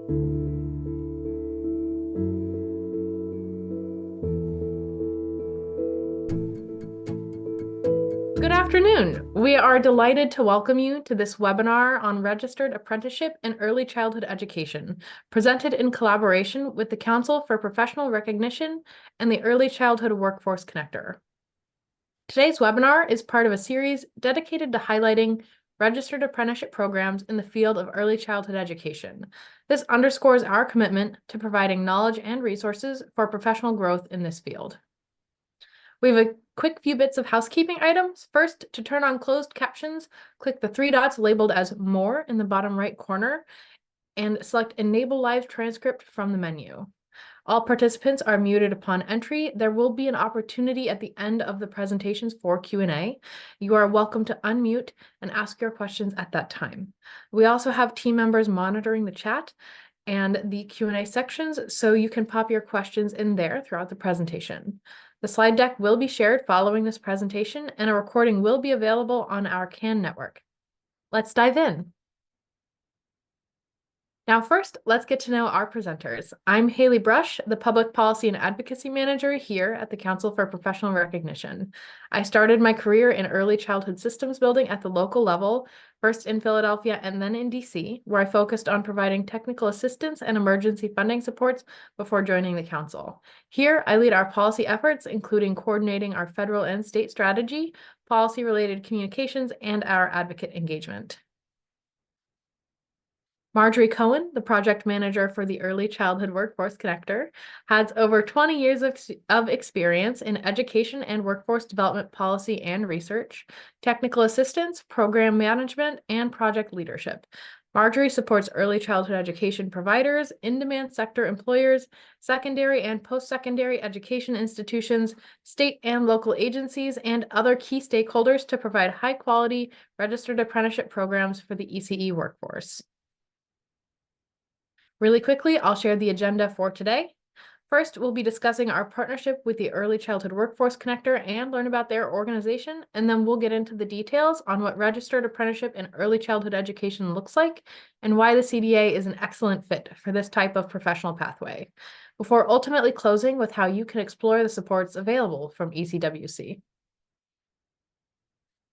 Good afternoon. We are delighted to welcome you to this webinar on Registered Apprenticeship and Early Childhood Education, presented in collaboration with the Council for Professional Recognition and the Early Childhood Workforce Connector. Today's webinar is part of a series dedicated to highlighting registered apprenticeship programs in the field of early childhood education. This underscores our commitment to providing knowledge and resources for professional growth in this field. We have a quick few bits of housekeeping items. First, to turn on closed captions, click the three dots labeled as More in the bottom right corner and select Enable Live Transcript from the menu. All participants are muted upon entry. There will be an opportunity at the end of the presentations for Q&A. You are welcome to unmute and ask your questions at that time. We also have team members monitoring the chat and the Q&A sections, so you can pop your questions in there throughout the presentation. The slide deck will be shared following this presentation, and a recording will be available on our CAN network. Let's dive in. Now, first, let's get to know our presenters. I'm Haley Brush, the Public Policy and Advocacy Manager here at the Council for Professional Recognition. I started my career in early childhood systems building at the local level, first in Philadelphia and then in DC, where I focused on providing technical assistance and emergency funding supports before joining the Council. Here, I lead our policy efforts, including coordinating our federal and state strategy, policy-related communications, and our advocate engagement. Marjorie Cohen, the project manager for the Early Childhood Workforce Connector, has over 20 years of experience in education and workforce development policy and research, technical assistance, program management, and project leadership. Marjorie supports early childhood education providers, in-demand sector employers, secondary and post-secondary education institutions, state and local agencies, and other key stakeholders to provide high-quality registered apprenticeship programs for the ECE workforce. Really quickly, I'll share the agenda for today. First, we'll be discussing our partnership with the Early Childhood Workforce Connector and learn about their organization, and then we'll get into the details on what registered apprenticeship in early childhood education looks like and why the CDA is an excellent fit for this type of professional pathway, before ultimately closing with how you can explore the supports available from ECWC.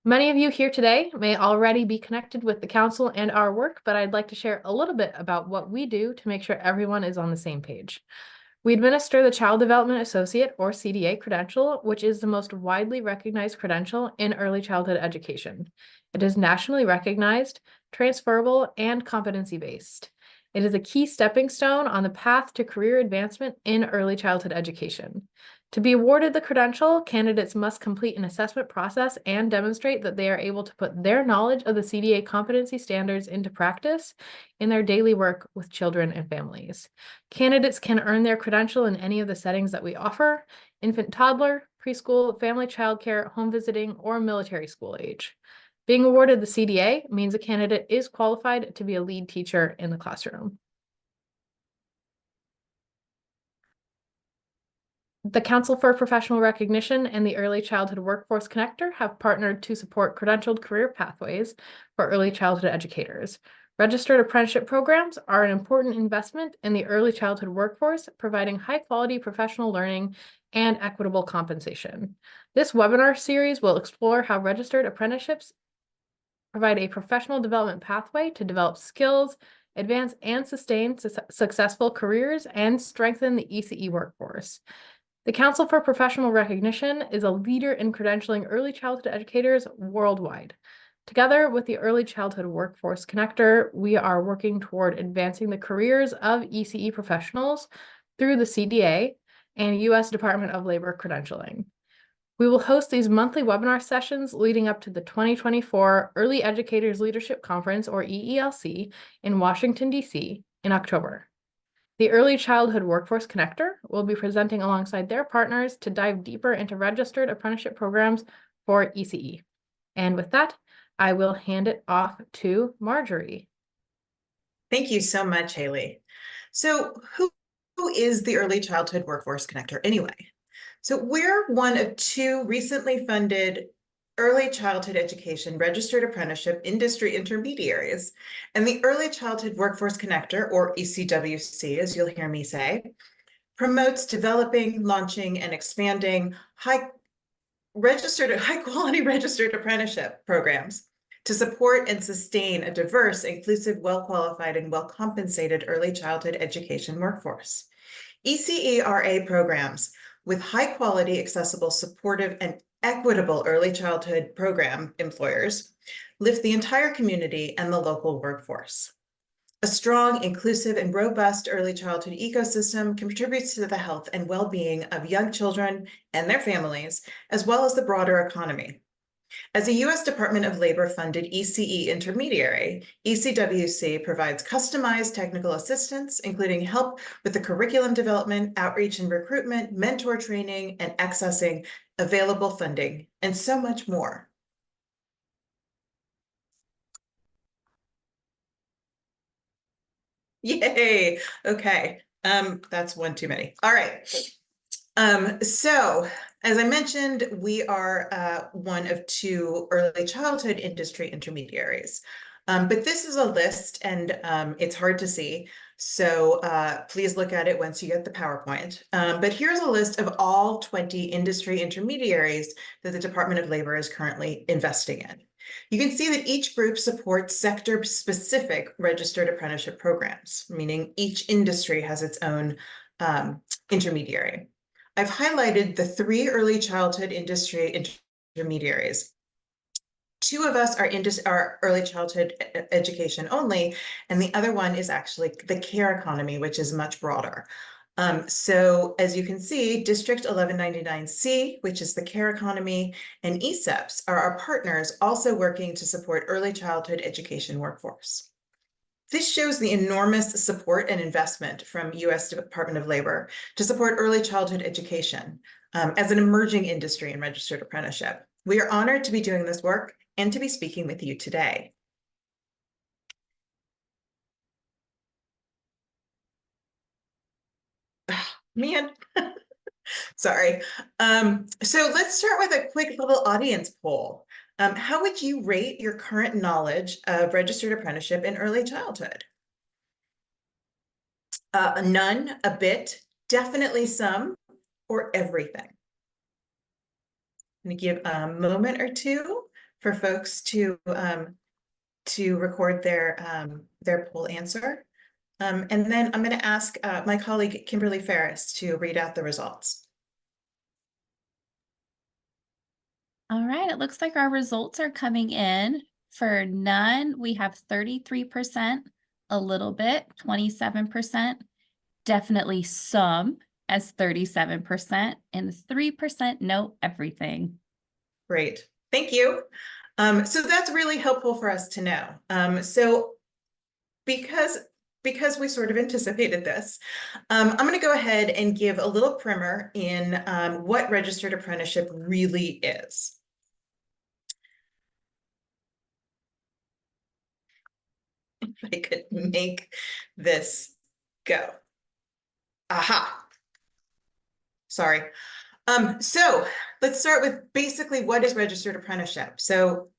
Many of you here today may already be connected with the Council and our work, but I'd like to share a little bit about what we do to make sure everyone is on the same page. We administer the Child Development Associate, or CDA credential, which is the most widely recognized credential in early childhood education. It is nationally recognized, transferable, and competency-based. It is a key stepping stone on the path to career advancement in early childhood education. To be awarded the credential, candidates must complete an assessment process and demonstrate that they are able to put their knowledge of the CDA competency standards into practice in their daily work with children and families. Candidates can earn their credential in any of the settings that we offer: infant toddler, preschool, family childcare, home visiting, or military school age. Being awarded the CDA means a candidate is qualified to be a lead teacher in the classroom. The Council for Professional Recognition and the Early Childhood Workforce Connector have partnered to support credentialed career pathways for early childhood educators. Registered apprenticeship programs are an important investment in the early childhood workforce, providing high-quality professional learning and equitable compensation. This webinar series will explore how registered apprenticeships provide a professional development pathway to develop skills, advance and sustain successful careers, and strengthen the ECE workforce. The Council for Professional Recognition is a leader in credentialing early childhood educators worldwide. Together with the Early Childhood Workforce Connector, we are working toward advancing the careers of ECE professionals through the CDA and U.S. Department of Labor credentialing. We will host these monthly webinar sessions leading up to the 2024 Early Educators Leadership Conference, or EELC, in Washington, D.C. in October. The Early Childhood Workforce Connector will be presenting alongside their partners to dive deeper into registered apprenticeship programs for ECE. And with that, I will hand it off to Marjorie. Thank you so much, Haley. So who is the Early Childhood Workforce Connector anyway? So we're one of two recently funded early childhood education registered apprenticeship industry intermediaries, and the Early Childhood Workforce Connector, or ECWC, as you'll hear me say, promotes developing, launching, and expanding high-quality registered apprenticeship programs to support and sustain a diverse, inclusive, well-qualified, and well-compensated early childhood education workforce. ECERA programs with high-quality, accessible, supportive, and equitable early childhood program employers lift the entire community and the local workforce. A strong, inclusive, and robust early childhood ecosystem contributes to the health and well-being of young children and their families, as well as the broader economy. As a U.S. Department of Labor-funded ECE intermediary, ECWC provides customized technical assistance, including help with the curriculum development, outreach and recruitment, mentor training, and accessing available funding, and so much more. Yay. Okay. That's one too many. All right. So as I mentioned, we are one of two early childhood industry intermediaries. But this is a list and it's hard to see. So please look at it once you get the PowerPoint. But here's a list of all 20 industry intermediaries that the Department of Labor is currently investing in. You can see that each group supports sector-specific registered apprenticeship programs, meaning each industry has its own intermediary. I've highlighted the 3 early childhood industry intermediaries. 2 of us are early childhood education only, and the other one is actually the care economy, which is much broader. So as you can see, District 1199C, which is the care economy, and ECEPS are our partners also working to support early childhood education workforce. This shows the enormous support and investment from U.S. Department of Labor to support early childhood education as an emerging industry in registered apprenticeship. We are honored to be doing this work and to be speaking with you today. Man, sorry. So let's start with a quick little audience poll. How would you rate your current knowledge of registered apprenticeship in early childhood? None, a bit, definitely some, or everything. I'm going to give a moment or two for folks to record their poll answer. And then I'm going to ask my colleague Kimberly Ferris to read out the results. All right, it looks like our results are coming in. For none, we have 33%, a little bit, 27%, definitely some as 37%, and 3% no everything. Great, thank you. So that's really helpful for us to know. So because we sort of anticipated this, I'm going to go ahead and give a little primer in what registered apprenticeship really is. If I could make this go. Aha. Sorry. So let's start with basically what is registered apprenticeship. So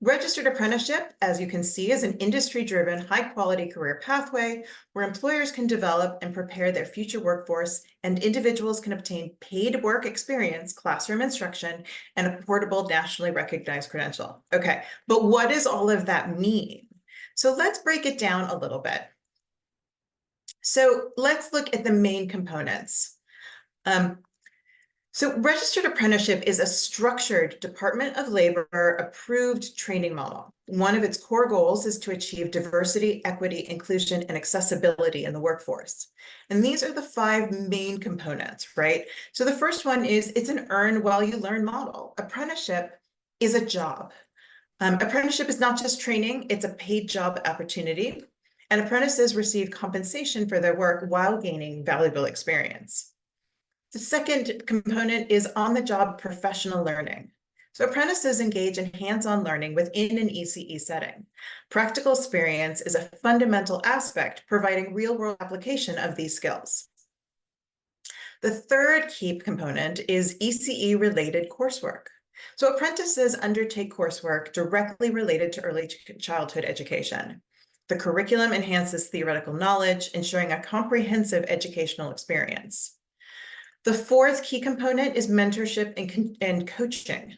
registered apprenticeship, as you can see, is an industry-driven, high-quality career pathway where employers can develop and prepare their future workforce, and individuals can obtain paid work experience, classroom instruction, and a portable, nationally recognized credential. Okay, but what does all of that mean? So let's break it down a little bit. So let's look at the main components. So registered apprenticeship is a structured Department of Labor approved training model. One of its core goals is to achieve diversity, equity, inclusion, and accessibility in the workforce. And these are the 5 main components, right? So the first one is it's an earn while you learn model. Apprenticeship is a job. Apprenticeship is not just training, it's a paid job opportunity. And apprentices receive compensation for their work while gaining valuable experience. The second component is on-the-job professional learning. So apprentices engage in hands-on learning within an ECE setting. Practical experience is a fundamental aspect, providing real-world application of these skills. The third key component is ECE-related coursework. So apprentices undertake coursework directly related to early childhood education. The curriculum enhances theoretical knowledge, ensuring a comprehensive educational experience. The fourth key component is mentorship and coaching.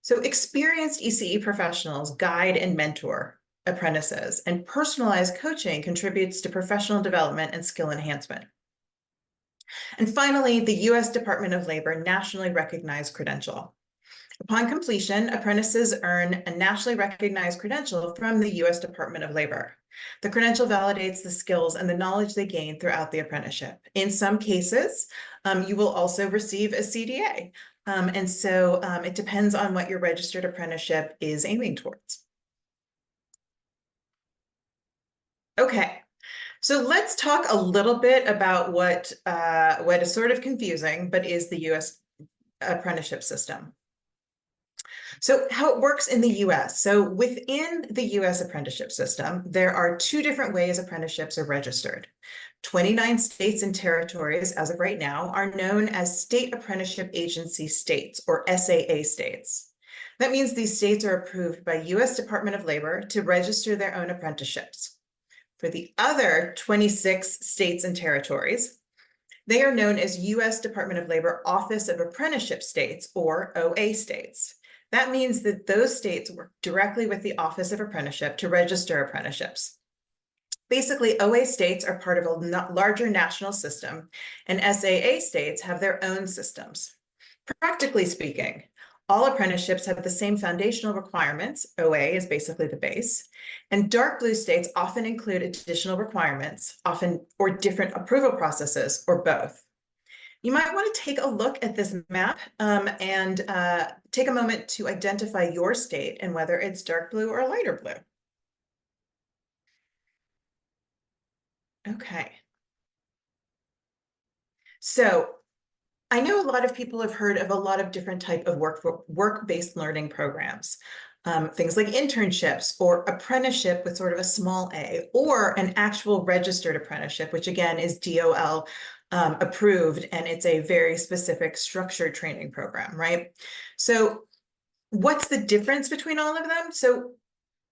So experienced ECE professionals guide and mentor apprentices, and personalized coaching contributes to professional development and skill enhancement. And finally, the U.S. Department of Labor nationally recognized credential. Upon completion, apprentices earn a nationally recognized credential from the U.S. Department of Labor. The credential validates the skills and the knowledge they gain throughout the apprenticeship. In some cases, you will also receive a CDA. And so it depends on what your registered apprenticeship is aiming towards. Okay, so let's talk a little bit about what is sort of confusing, but is the U.S. apprenticeship system. So how it works in the US. So within the US apprenticeship system, there are two different ways apprenticeships are registered. 29 states and territories, as of right now, are known as State Apprenticeship Agency states, or SAA states. That means these states are approved by US Department of Labor to register their own apprenticeships. For the other 26 states and territories, they are known as US Department of Labor Office of Apprenticeship States, or OA states. That means that those states work directly with the Office of Apprenticeship to register apprenticeships. Basically, OA states are part of a larger national system, and SAA states have their own systems. Practically speaking, all apprenticeships have the same foundational requirements. OA is basically the base, and dark blue states often include additional requirements, or different approval processes, or both. You might want to take a look at this map and take a moment to identify your state and whether it's dark blue or lighter blue. Okay. So I know a lot of people have heard of a lot of different type of work-based learning programs. Things like internships or apprenticeship with sort of a small a, or an actual registered apprenticeship, which again is DOL approved, and it's a very specific structured training program, right? So what's the difference between all of them? So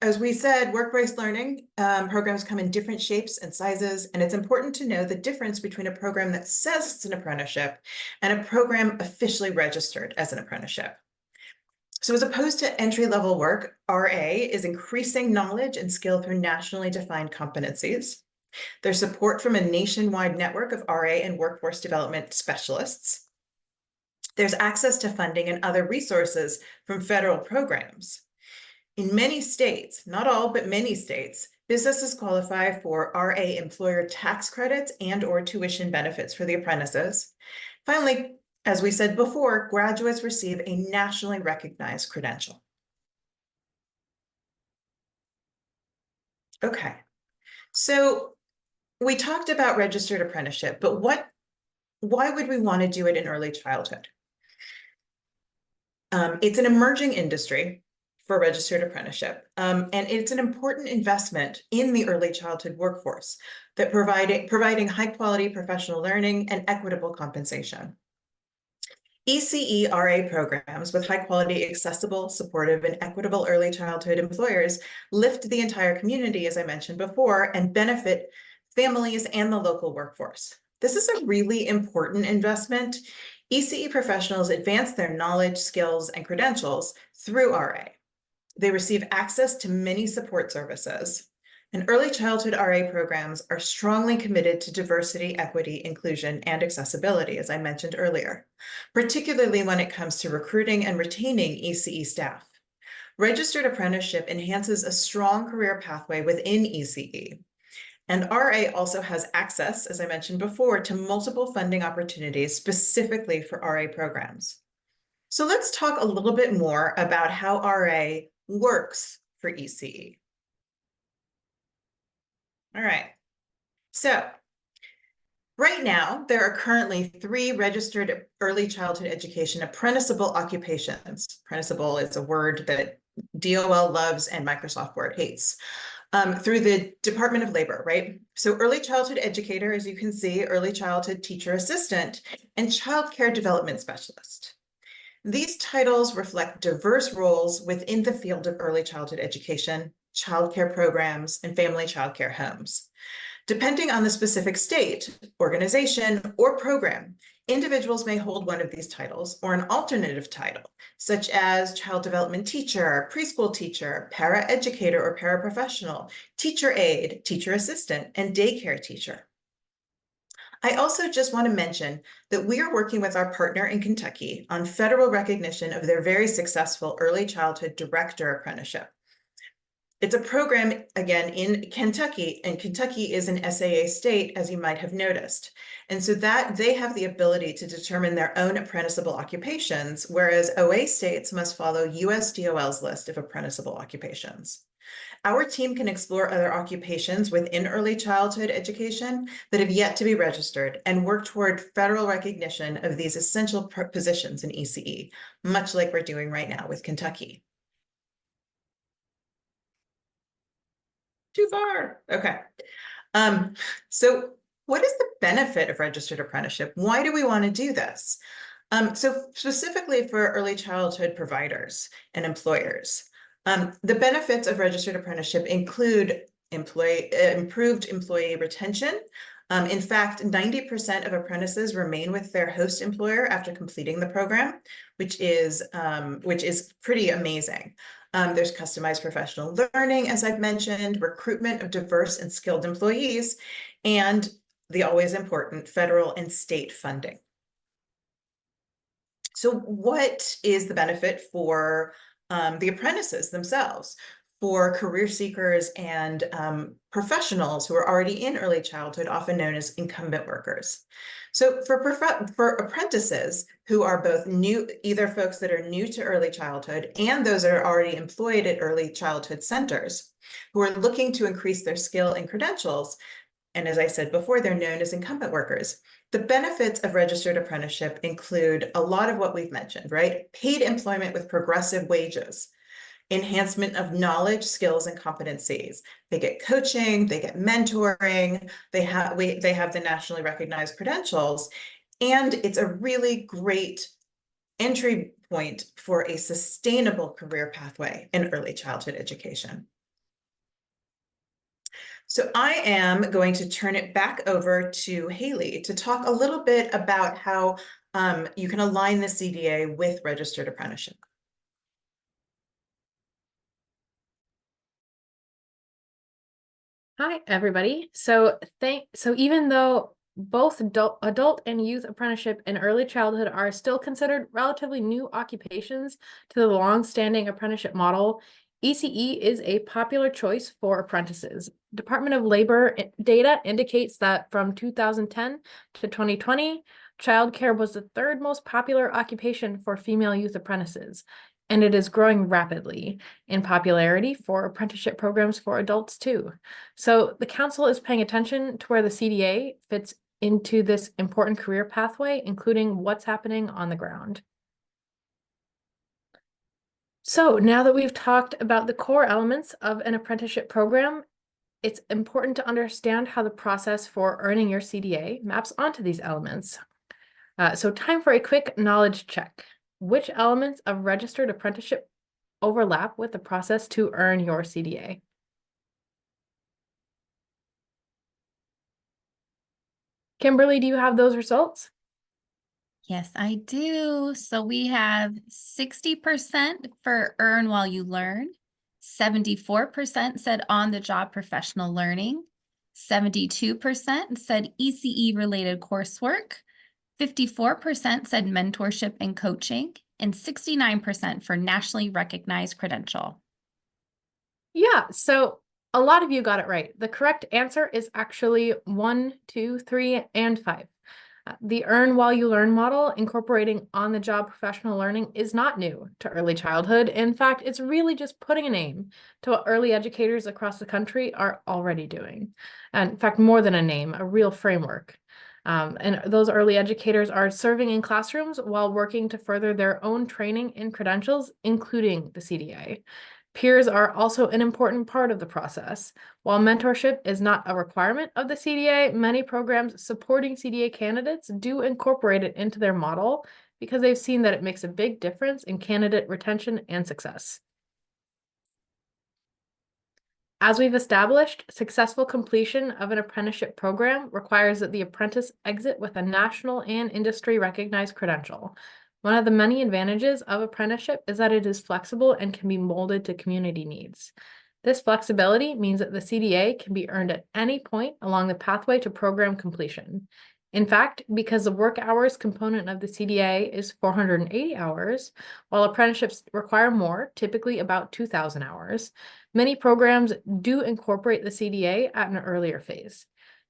as we said, work-based learning programs come in different shapes and sizes, and it's important to know the difference between a program that says it's an apprenticeship and a program officially registered as an apprenticeship. So as opposed to entry-level work, RA is increasing knowledge and skill through nationally defined competencies. There's support from a nationwide network of RA and workforce development specialists. There's access to funding and other resources from federal programs. In many states, not all, but many states, businesses qualify for RA employer tax credits and/or tuition benefits for the apprentices. Finally, as we said before, graduates receive a nationally recognized credential. Okay, so we talked about registered apprenticeship, but why would we want to do it in early childhood? It's an emerging industry for registered apprenticeship, and it's an important investment in the early childhood workforce that providing high quality professional learning and equitable compensation. ECE RA programs with high quality, accessible, supportive, and equitable early childhood employers lift the entire community, as I mentioned before, and benefit families and the local workforce. This is a really important investment. ECE professionals advance their knowledge, skills, and credentials through RA. They receive access to many support services. And early childhood RA programs are strongly committed to diversity, equity, inclusion, and accessibility, as I mentioned earlier, particularly when it comes to recruiting and retaining ECE staff. Registered apprenticeship enhances a strong career pathway within ECE. And RA also has access, as I mentioned before, to multiple funding opportunities specifically for RA programs. So let's talk a little bit more about how RA works for ECE. All right, so right now, there are currently 3 registered early childhood education apprenticeable occupations. Apprenticeable is a word that DOL loves and Microsoft Word hates. Through the Department of Labor, right? So early childhood educator, as you can see, early childhood teacher assistant, and child care development specialist. These titles reflect diverse roles within the field of early childhood education, childcare programs, and family childcare homes. Depending on the specific state, organization, or program, individuals may hold one of these titles or an alternative title, such as child development teacher, preschool teacher, paraeducator or paraprofessional, teacher aide, teacher assistant, and daycare teacher. I also just want to mention that we are working with our partner in Kentucky on federal recognition of their very successful early childhood director apprenticeship. It's a program, again, in Kentucky, and Kentucky is an SAA state, as you might have noticed. And so that they have the ability to determine their own apprenticeable occupations, whereas OA states must follow USDOL's list of apprenticeable occupations. Our team can explore other occupations within early childhood education that have yet to be registered and work toward federal recognition of these essential positions in ECE, much like we're doing right now with Kentucky. Too far. Okay. So what is the benefit of registered apprenticeship? Why do we want to do this? So specifically for early childhood providers and employers, the benefits of registered apprenticeship include improved employee retention. In fact, 90% of apprentices remain with their host employer after completing the program, which is pretty amazing. There's customized professional learning, as I've mentioned, recruitment of diverse and skilled employees, and the always important federal and state funding. So what is the benefit for the apprentices themselves, for career seekers and professionals who are already in early childhood, often known as incumbent workers? So for apprentices who are both new, either folks that are new to early childhood and those that are already employed at early childhood centers who are looking to increase their skill and credentials, and as I said before, they're known as incumbent workers. The benefits of registered apprenticeship include a lot of what we've mentioned, right? Paid employment with progressive wages, enhancement of knowledge, skills, and competencies. They get coaching, they get mentoring, they have the nationally recognized credentials, and it's a really great entry point for a sustainable career pathway in early childhood education. So I am going to turn it back over to Haley to talk a little bit about how you can align the CDA with registered apprenticeship. Hi, everybody. So even though both adult and youth apprenticeship and early childhood are still considered relatively new occupations to the long-standing apprenticeship model, ECE is a popular choice for apprentices. Department of Labor data indicates that from 2010 to 2020, childcare was the third most popular occupation for female youth apprentices, and it is growing rapidly in popularity for apprenticeship programs for adults too. So the council is paying attention to where the CDA fits into this important career pathway, including what's happening on the ground. So now that we've talked about the core elements of an apprenticeship program, it's important to understand how the process for earning your CDA maps onto these elements. So time for a quick knowledge check. Which elements of registered apprenticeship overlap with the process to earn your CDA? Kimberly, do you have those results? Yes, I do. So we have 60% for earn while you learn. 74% said on-the-job professional learning. 72% said ECE-related coursework. 54% said mentorship and coaching, and 69% for nationally recognized credential. Yeah, so a lot of you got it right. The correct answer is actually 1, 2, 3, and 5. The earn while you learn model incorporating on-the-job professional learning is not new to early childhood. In fact, it's really just putting a name to what early educators across the country are already doing. And in fact, more than a name, a real framework. And those early educators are serving in classrooms while working to further their own training and credentials, including the CDA. Peers are also an important part of the process. While mentorship is not a requirement of the CDA, many programs supporting CDA candidates do incorporate it into their model because they've seen that it makes a big difference in candidate retention and success. As we've established, successful completion of an apprenticeship program requires that the apprentice exit with a national and industry recognized credential. One of the many advantages of apprenticeship is that it is flexible and can be molded to community needs. This flexibility means that the CDA can be earned at any point along the pathway to program completion. In fact, because the work hours component of the CDA is 480 hours, while apprenticeships require more, typically about 2,000 hours, many programs do incorporate the CDA at an earlier phase.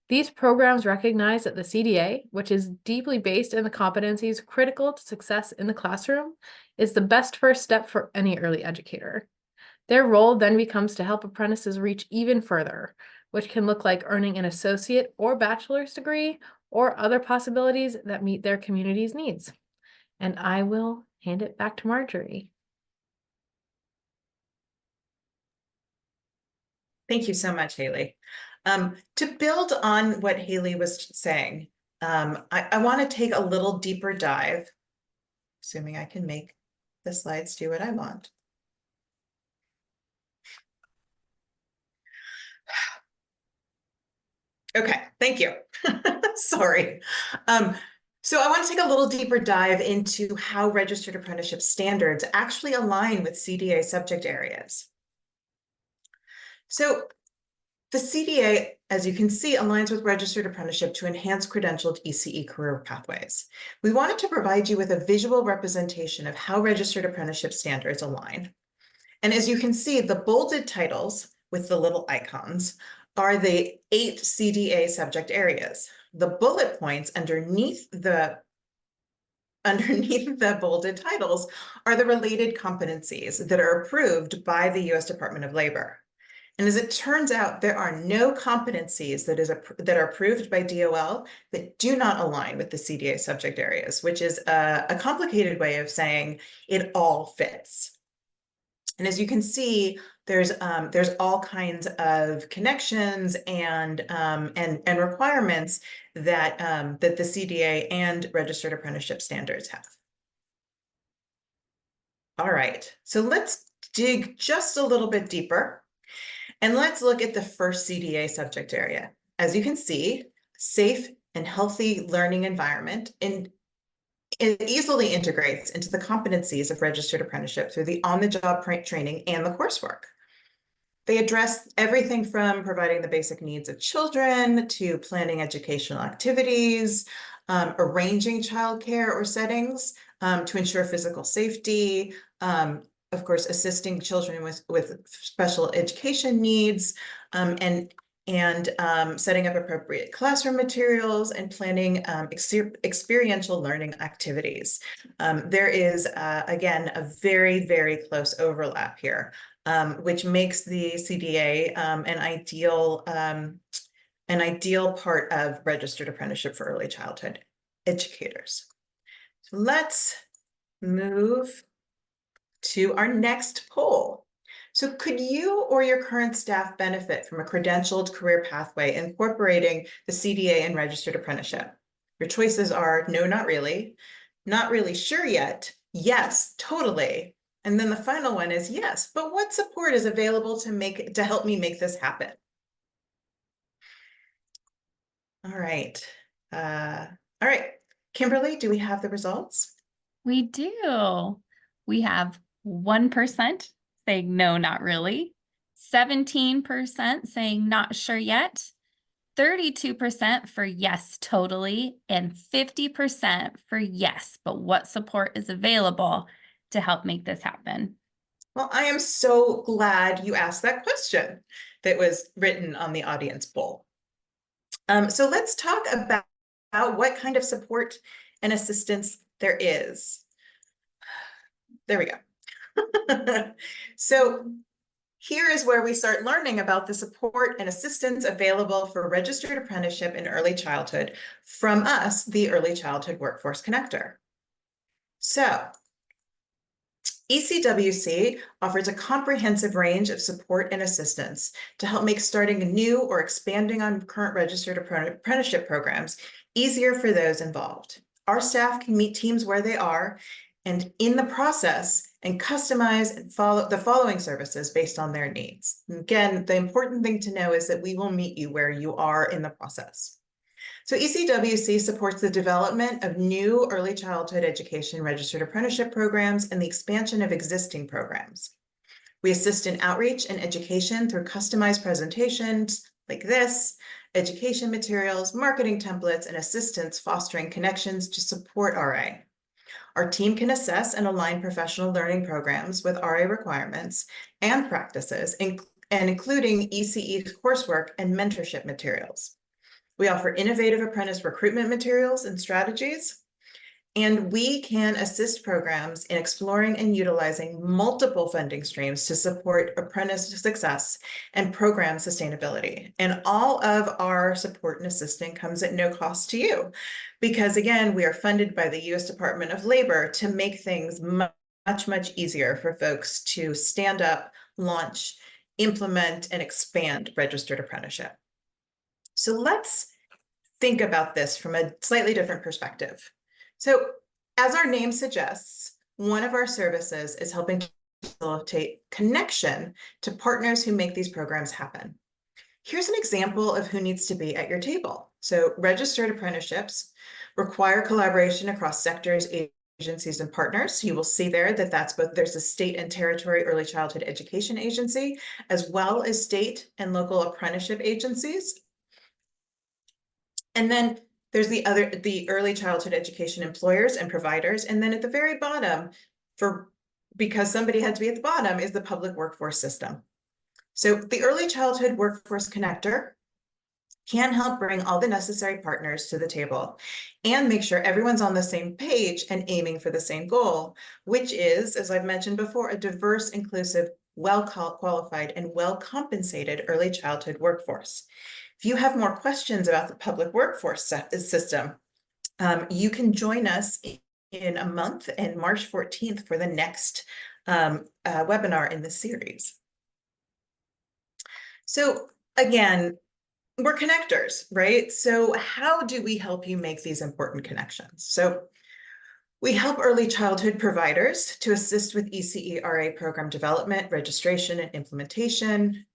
These programs recognize that the CDA, which is deeply based in the competencies critical to success in the classroom, is the best first step for any early educator. Their role then becomes to help apprentices reach even further, which can look like earning an associate or bachelor's degree or other possibilities that meet their community's needs. And I will hand it back to Marjorie. Thank you so much, Haley. To build on what Haley was saying, I want to take a little deeper dive, assuming I can make the slides do what I want. Okay, thank you. Sorry. So I want to take a little deeper dive into how registered apprenticeship standards actually align with CDA subject areas. So the CDA, as you can see, aligns with registered apprenticeship to enhance credentialed ECE career pathways. We wanted to provide you with a visual representation of how registered apprenticeship standards align. And as you can see, the bolded titles with the little icons are the 8 CDA subject areas. The bullet points underneath the bolded titles are the related competencies that are approved by the U.S. Department of Labor. And as it turns out, there are no competencies that are approved by DOL that do not align with the CDA subject areas, which is a complicated way of saying it all fits. And as you can see, there's all kinds of connections and requirements that the CDA and registered apprenticeship standards have. All right, so let's dig just a little bit deeper. And let's look at the first CDA subject area. As you can see, safe and healthy learning environment, and it easily integrates into the competencies of registered apprenticeship through the on-the-job training and the coursework. They address everything from providing the basic needs of children to planning educational activities, arranging childcare or settings to ensure physical safety, of course, assisting children with special education needs, and setting up appropriate classroom materials and planning experiential learning activities. There is, again, a very, very close overlap here, which makes the CDA an ideal part of registered apprenticeship for early childhood educators. So let's move to our next poll. So could you or your current staff benefit from a credentialed career pathway incorporating the CDA and registered apprenticeship? Your choices are no, not really sure yet, yes, totally. And then the final one is yes, but what support is available to help me make this happen? All right. Kimberly, do we have the results? We do. We have 1% saying no, not really, 17% saying not sure yet, 32% for yes, totally, and 50% for yes, but what support is available to help make this happen? Well, I am so glad you asked that question that was written on the audience poll. So let's talk about what kind of support and assistance there is. There we go. So here is where we start learning about the support and assistance available for registered apprenticeship in early childhood from us, the Early Childhood Workforce Connector. So ECWC offers a comprehensive range of support and assistance to help make starting new or expanding on current registered apprenticeship programs easier for those involved. our staff can meet teams where they are and in the process and customize and follow the following services based on their needs. Again, the important thing to know is that we will meet you where you are in the process. So ECWC supports the development of new early childhood education registered apprenticeship programs and the expansion of existing programs. We assist in outreach and education through customized presentations like this, education materials, marketing templates, and assistance fostering connections to support RA. Our team can assess and align professional learning programs with RA requirements and practices, and including ECE coursework and mentorship materials. We offer innovative apprentice recruitment materials and strategies, and we can assist programs in exploring and utilizing multiple funding streams to support apprentice success and program sustainability. And all of our support and assistance comes at no cost to you, because again, we are funded by the U.S. Department of Labor to make things much easier for folks to stand up, launch, implement, and expand registered apprenticeship. So let's think about this from a slightly different perspective. So as our name suggests, one of our services is helping to facilitate connection to partners who make these programs happen. Here's an example of who needs to be at your table. So registered apprenticeships require collaboration across sectors, agencies, and partners. You will see there that that's both, there's a state and territory early childhood education agency, as well as state and local apprenticeship agencies. And then there's the early childhood education employers and providers. And then at the very bottom, because somebody had to be at the bottom, is the public workforce system. So the early childhood workforce connector can help bring all the necessary partners to the table and make sure everyone's on the same page and aiming for the same goal, which is, as I've mentioned before, a diverse, inclusive, well-qualified, and well-compensated early childhood workforce. If you have more questions about the public workforce system, you can join us in a month and March 14th for the next webinar in the series. So again, we're connectors, right? So how do we help you make these important connections? So we help early childhood providers to assist with ECE-RA program development, registration, and implementation.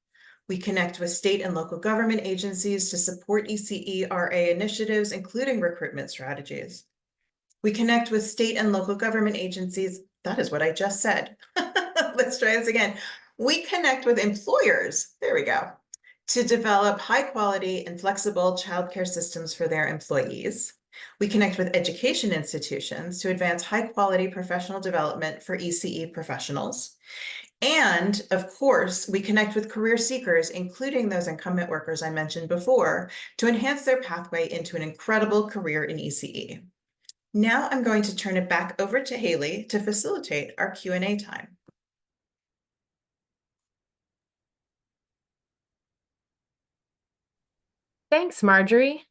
We connect with state and local government agencies to support ECE-RA initiatives, including recruitment strategies. We connect with state and local government agencies. That is what I just said. Let's try this again. We connect with employers, there we go, to develop high quality and flexible childcare systems for their employees. We connect with education institutions to advance high quality professional development for ECE professionals. And of course, we connect with career seekers, including those incumbent workers I mentioned before, to enhance their pathway into an incredible career in ECE. Now I'm going to turn it back over to Haley to facilitate our Q&A time. Thanks, Marjorie.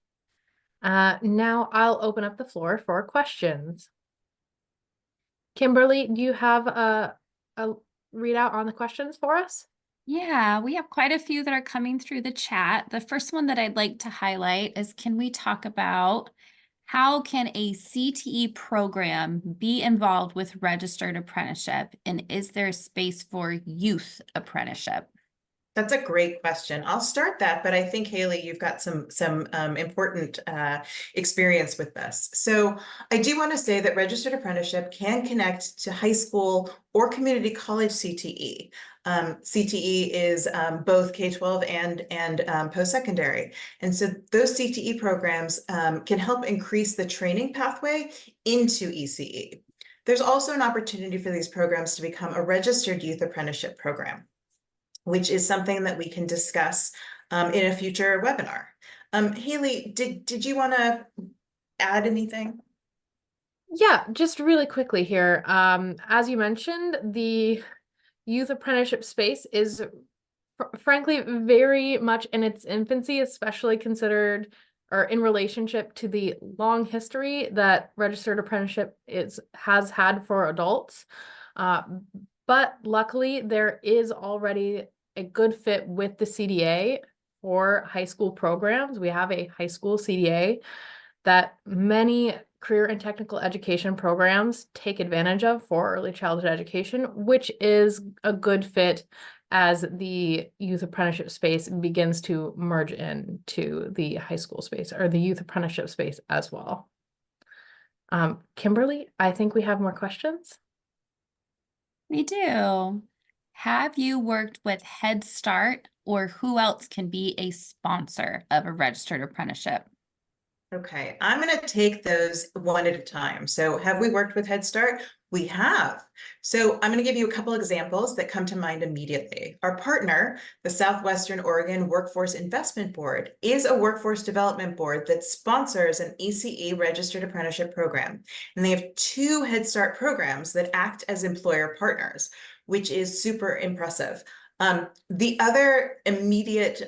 Now I'll open up the floor for questions. Kimberly, do you have a readout on the questions for us? Yeah, we have quite a few that are coming through the chat. The first one that I'd like to highlight is, can we talk about how can a CTE program be involved with registered apprenticeship? And is there space for youth apprenticeship? That's a great question. I'll start that, but I think, Haley, you've got some important experience with this. So I do want to say that registered apprenticeship can connect to high school or community college CTE. CTE is both K-12 and post-secondary. And so those CTE programs can help increase the training pathway into ECE. There's also an opportunity for these programs to become a registered youth apprenticeship program, which is something that we can discuss in a future webinar. Haley, did you want to add anything? Yeah, just really quickly here. As you mentioned, the youth apprenticeship space is frankly very much in its infancy, especially considered or in relationship to the long history that registered apprenticeship has had for adults. But luckily, there is already a good fit with the CDA for high school programs. We have a high school CDA that many career and technical education programs take advantage of for early childhood education, which is a good fit as the youth apprenticeship space begins to merge into the high school space or the youth apprenticeship space as well. Kimberly, I think we have more questions. We do. Have you worked with Head Start, or who else can be a sponsor of a registered apprenticeship? Okay, I'm going to take those one at a time. So have we worked with Head Start? We have. So I'm going to give you a couple examples that come to mind immediately. Our partner, the Southwestern Oregon Workforce Investment Board, is a workforce development board that sponsors an ECE registered apprenticeship program. And they have 2 Head Start programs that act as employer partners, which is super impressive. The other immediate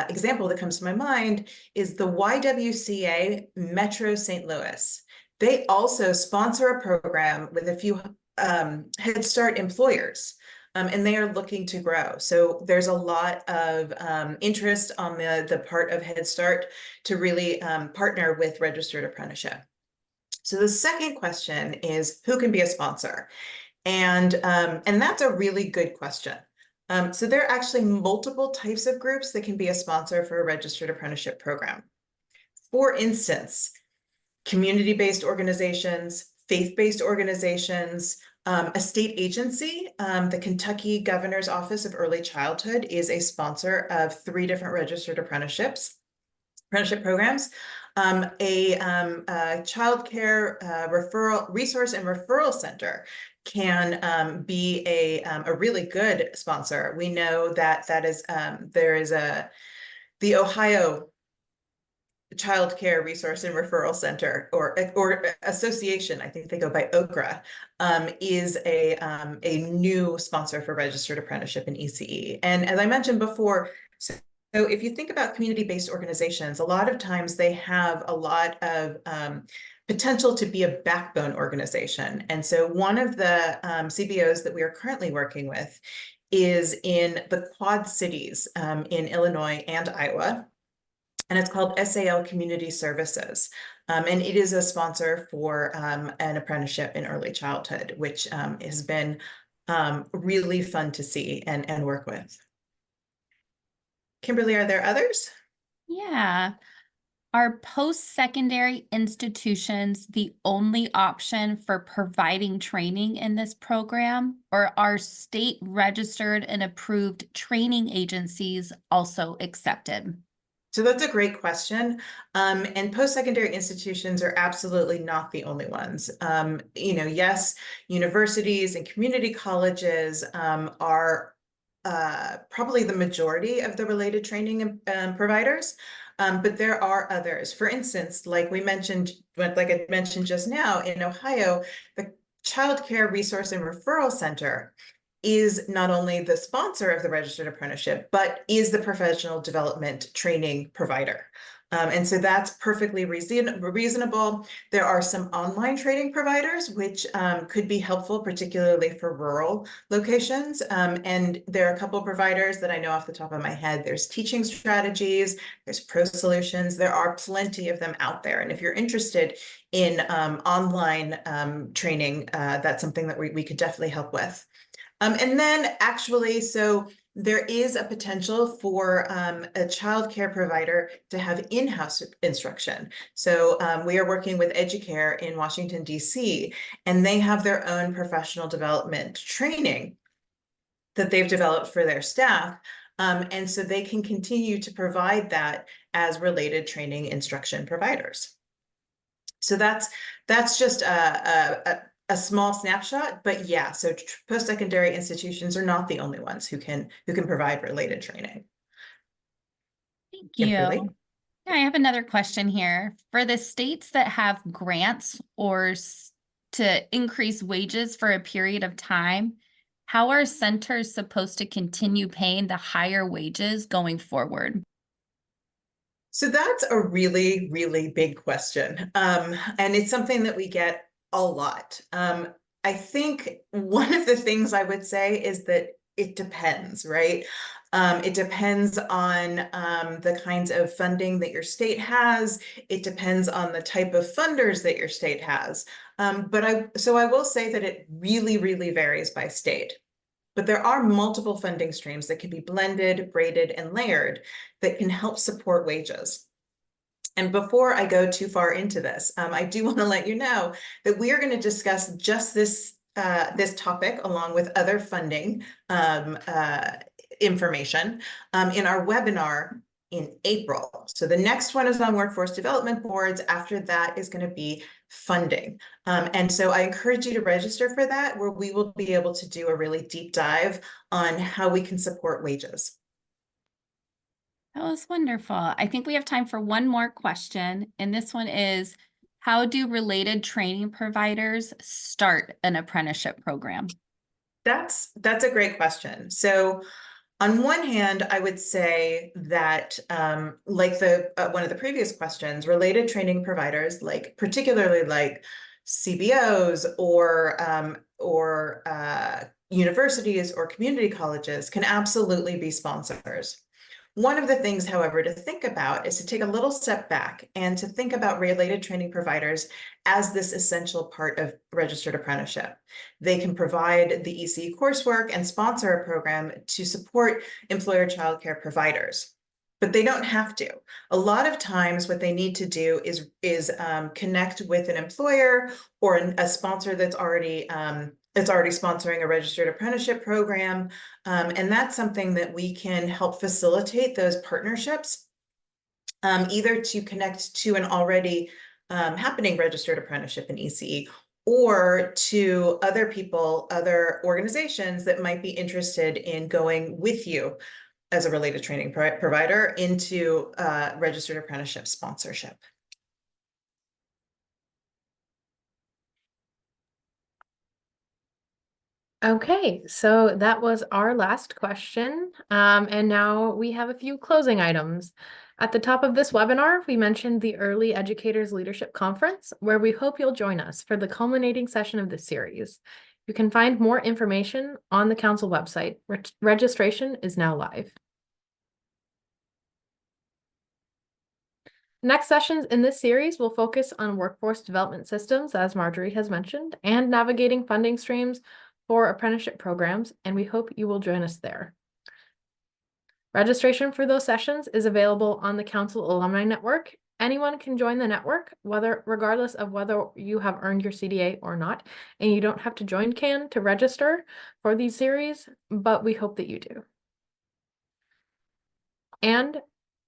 example that comes to my mind is the YWCA Metro St. Louis. They also sponsor a program with a few Head Start employers, and they are looking to grow. So there's a lot of interest on the part of Head Start to really partner with Registered Apprenticeship. So the second question is, who can be a sponsor? And that's a really good question. So there are actually multiple types of groups that can be a sponsor for a registered apprenticeship program. For instance, community-based organizations, faith-based organizations, a state agency, the Kentucky Governor's Office of Early Childhood is a sponsor of 3 different registered apprenticeship programs. A child care referral resource and referral center can be a really good sponsor. We know that there is the Ohio Child Care Resource and Referral Center or association, I think they go by OCRA, is a new sponsor for registered apprenticeship in ECE. And as I mentioned before, so if you think about community-based organizations, a lot of times they have a lot of potential to be a backbone organization. And so one of the CBOs that we are currently working with is in the Quad Cities in Illinois and Iowa. And it's called SAL Community Services. And it is a sponsor for an apprenticeship in early childhood, which has been really fun to see and work with. Kimberly, are there others? Yeah. Are post-secondary institutions the only option for providing training in this program, or are state registered and approved training agencies also accepted? So that's a great question. And post-secondary institutions are absolutely not the only ones. Yes, universities and community colleges are probably the majority of the related training providers, but there are others. For instance, like I mentioned just now, in Ohio, the Child Care Resource and Referral Center is not only the sponsor of the registered apprenticeship, but is the professional development training provider. And so that's perfectly reasonable. There are some online training providers, which could be helpful, particularly for rural locations. And there are a couple of providers that I know off the top of my head. There's Teaching Strategies, there's Pro Solutions. There are plenty of them out there. And if you're interested in online training, that's something that we could definitely help with. And then actually, so there is a potential for a child care provider to have in-house instruction. So we are working with Educare in Washington, D.C., and they have their own professional development training that they've developed for their staff. And so they can continue to provide that as related training instruction providers. So that's just a small snapshot, but yeah, so post-secondary institutions are not the only ones who can provide related training. Thank you. Kimberly? Yeah, I have another question here. For the states that have grants or to increase wages for a period of time, how are centers supposed to continue paying the higher wages going forward? So that's a really, really big question. And it's something that we get a lot. I think one of the things I would say is that it depends, right? It depends on the kinds of funding that your state has. It depends on the type of funders that your state has. So I will say that it really, really varies by state. But there are multiple funding streams that can be blended, braided, and layered that can help support wages. And before I go too far into this, I do want to let you know that we are going to discuss just this topic along with other funding information in our webinar in April. So the next one is on workforce development boards. After that is going to be funding. And so I encourage you to register for that, where we will be able to do a really deep dive on how we can support wages. That was wonderful. I think we have time for one more question. And this one is, how do related training providers start an apprenticeship program? That's a great question. So on one hand, I would say that like one of the previous questions, related training providers, like particularly like CBOs or universities or community colleges, can absolutely be sponsors. One of the things, however, to think about is to take a little step back and to think about related training providers as this essential part of registered apprenticeship. They can provide the ECE coursework and sponsor a program to support employer childcare providers, but they don't have to. A lot of times what they need to do is connect with an employer or a sponsor that's already sponsoring a registered apprenticeship program. And that's something that we can help facilitate those partnerships, either to connect to an already happening registered apprenticeship in ECE, or to other people, other organizations that might be interested in going with you as a related training provider into registered apprenticeship sponsorship. Okay, so that was our last question. And now we have a few closing items. At the top of this webinar, we mentioned the Early Educators Leadership Conference, where we hope you'll join us for the culminating session of this series. You can find more information on the council website. Registration is now live. Next sessions in this series will focus on workforce development systems, as Marjorie has mentioned, and navigating funding streams for apprenticeship programs, and we hope you will join us there. Registration for those sessions is available on the Council Alumni Network. Anyone can join the network, regardless of whether you have earned your CDA or not, and you don't have to join CAN to register for these series, but we hope that you do. And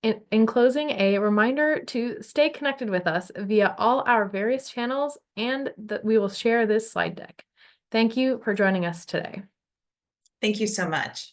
in closing, a reminder to stay connected with us via all our various channels, and that we will share this slide deck. Thank you for joining us today. Thank you so much.